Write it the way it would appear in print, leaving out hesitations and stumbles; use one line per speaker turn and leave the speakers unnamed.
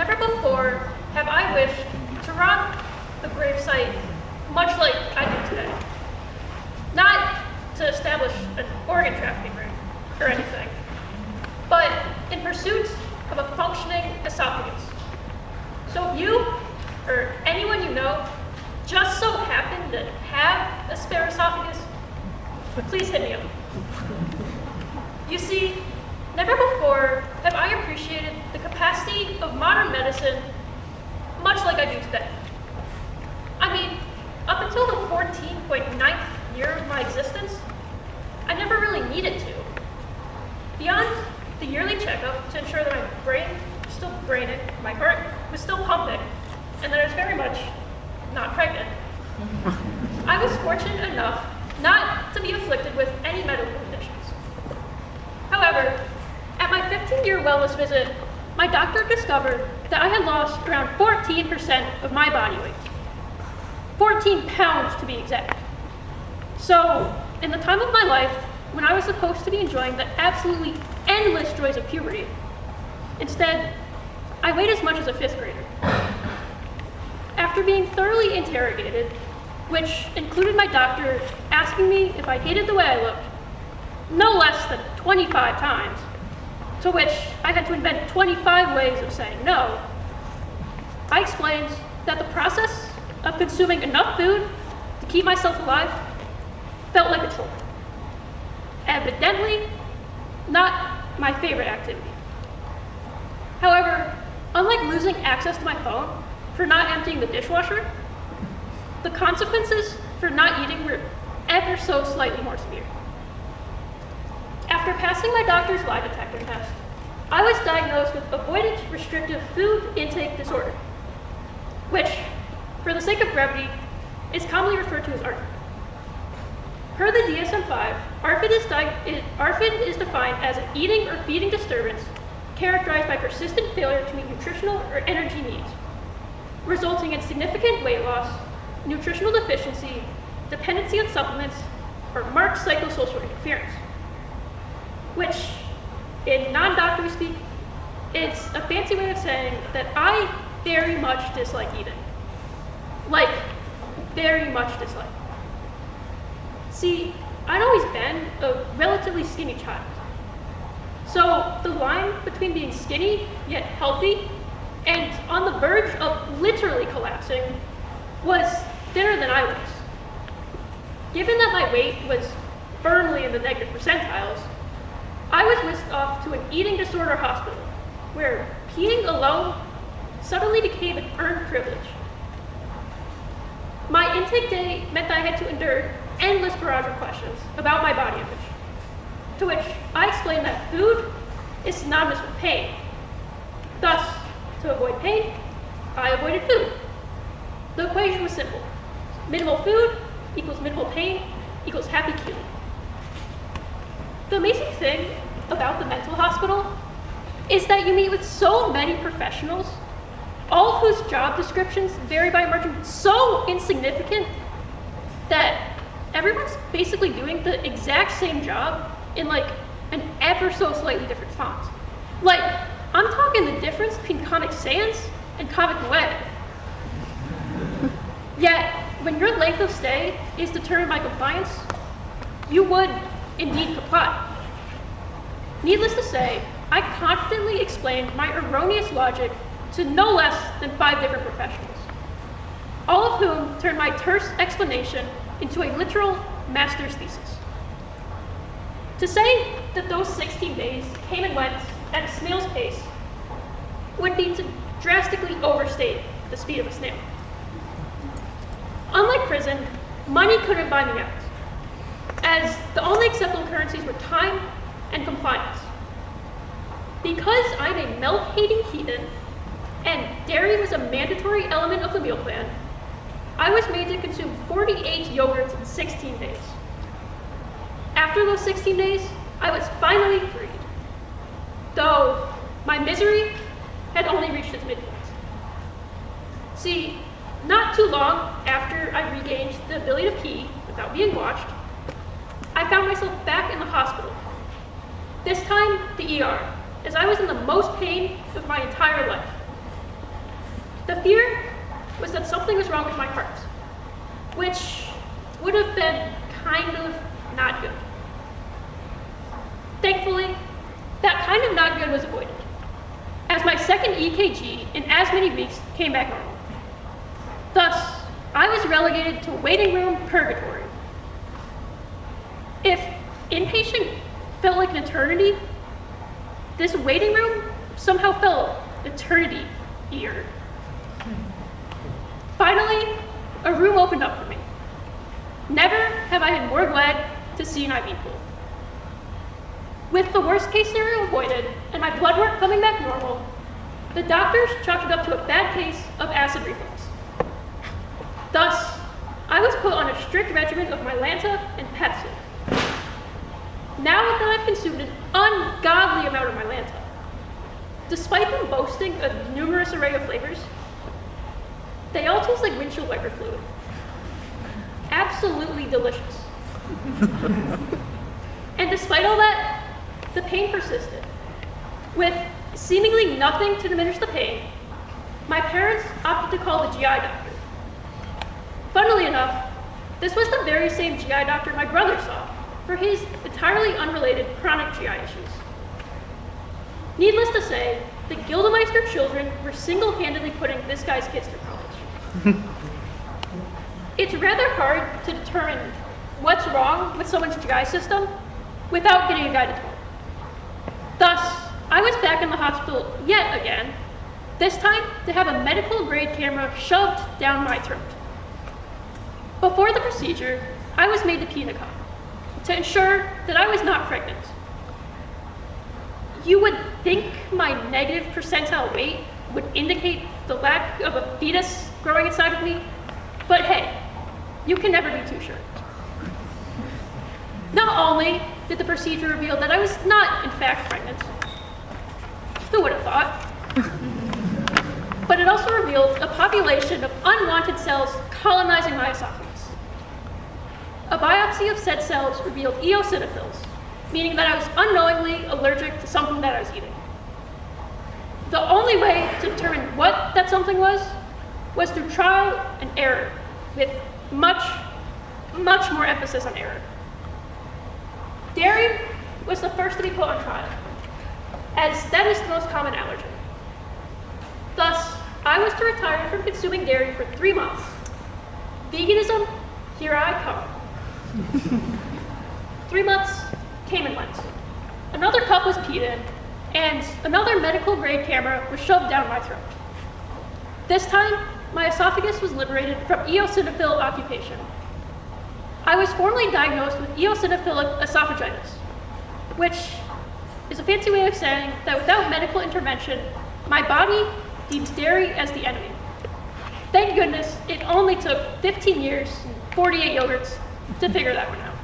never before have I wished to rob the gravesite much like I do today. Not to establish an organ trafficking ring or anything, but in pursuit of a functioning esophagus. So if you or anyone you know just so happen to have a spare esophagus, please hit me up. You see, never before have I appreciated the capacity of modern medicine much like I do today. I mean, up until the 14.9th year of my existence, I never really needed to. Beyond the yearly checkup to ensure that my brain was still braining, my heart was still pumping, and that I was very much not pregnant, I was fortunate enough not to be afflicted with any medical conditions. However, at my 15-year wellness visit, my doctor discovered that I had lost around 14% of my body weight. 14 pounds to be exact. So, in the time of my life when I was supposed to be enjoying the absolutely endless joys of puberty, instead, I weighed as much as a 5th grader. After being thoroughly interrogated, which included my doctor asking me if I hated the way I looked, no less than 25 times, to which I had to invent 25 ways of saying no, I explained that the process of consuming enough food to keep myself alive felt like a chore. Evidently, not my favorite activity. However, unlike losing access to my phone for not emptying the dishwasher, the consequences for not eating were ever so slightly more severe. After passing my doctor's lie detector test, I was diagnosed with avoidant restrictive food intake disorder, which, for the sake of brevity, is commonly referred to as ARFID. Per the DSM-5, ARFID is defined as an eating or feeding disturbance characterized by persistent failure to meet nutritional or energy needs, resulting in significant weight loss, nutritional deficiency, dependency on supplements, or marked psychosocial interference, which, in non-doctory speak, is a fancy way of saying that I very much dislike eating. Like, very much dislike. See, I'd always been a relatively skinny child. So the line between being skinny yet healthy and on the verge of literally collapsing was thinner than I was. Given that my weight was firmly in the negative percentiles, I was whisked off to an eating disorder hospital where peeing alone suddenly became an earned privilege. My intake day meant that I had to endure endless barrage of questions about my body image, to which I explained that food is synonymous with pain. Thus, to avoid pain, I avoided food. The equation was simple. Minimal food equals minimal pain equals happy Keeley. The amazing thing about the mental hospital is that you meet with so many professionals, all of whose job descriptions vary by a margin so insignificant that everyone's basically doing the exact same job in like an ever so slightly different font. Like, I'm talking the difference between Comic Sans and Comic Web. Yet, when your length of stay is determined by compliance, you would indeed comply. Needless to say, I confidently explained my erroneous logic to no less than 5 different professionals, all of whom turned my terse explanation into a literal master's thesis. To say that those 16 days came and went at a snail's pace would be to drastically overstate the speed of a snail. Unlike prison, money couldn't buy me out, as the only acceptable currencies were time and compliance. Because I'm a milk-hating heathen, and dairy was a mandatory element of the meal plan, I was made to consume 48 yogurts in 16 days. After those 16 days, I was finally freed, though my misery had only reached its midpoint. See, not too long after I regained the ability to pee without being watched, I found myself back in the hospital. This time, the ER, as I was in the most pain of my entire life, The fear was that something was wrong with my heart, which would have been kind of not good. Thankfully, that kind of not good was avoided, as my second EKG in as many weeks came back normal. Thus, I was relegated to waiting room purgatory. If inpatient felt like an eternity, this waiting room somehow felt eternity-ier. Finally, a room opened up for me. Never have I been more glad to see an IV pool. With the worst case scenario avoided and my blood work coming back normal, the doctors chalked it up to a bad case of acid reflux. Thus, I was put on a strict regimen of Mylanta and Pepsi. Now that I've consumed an ungodly amount of Mylanta, despite them boasting a numerous array of flavors, they all taste like windshield wiper fluid. Absolutely delicious. And despite all that, the pain persisted. With seemingly nothing to diminish the pain, my parents opted to call the GI doctor. Funnily enough, this was the very same GI doctor my brother saw for his entirely unrelated chronic GI issues. Needless to say, the Gildemeister children were single-handedly putting this guy's kids through college. It's rather hard to determine what's wrong with someone's GI system without getting a guided tour. Thus, I was back in the hospital yet again, this time to have a medical-grade camera shoved down my throat. Before the procedure, I was made to pee in a cup to ensure that I was not pregnant. You would think my negative percentile weight would indicate the lack of a fetus growing inside of me, but hey, you can never be too sure. Not only did the procedure reveal that I was not, in fact, pregnant, who would have thought, but it also revealed a population of unwanted cells colonizing my esophagus. A biopsy of said cells revealed eosinophils, meaning that I was unknowingly allergic to something that I was eating. The only way to determine what that something was through trial and error, with much more emphasis on error. Dairy was the first to be put on trial, as that is the most common allergen. Thus, I was to retire from consuming dairy for 3 months. Veganism, here I come. 3 months came and went. Another cup was peed in, and another medical-grade camera was shoved down my throat. This time, my esophagus was liberated from eosinophil occupation. I was formally diagnosed with eosinophilic esophagitis, which is a fancy way of saying that without medical intervention, my body deems dairy as the enemy. Thank goodness it only took 15 years and 48 yogurts to figure that one out.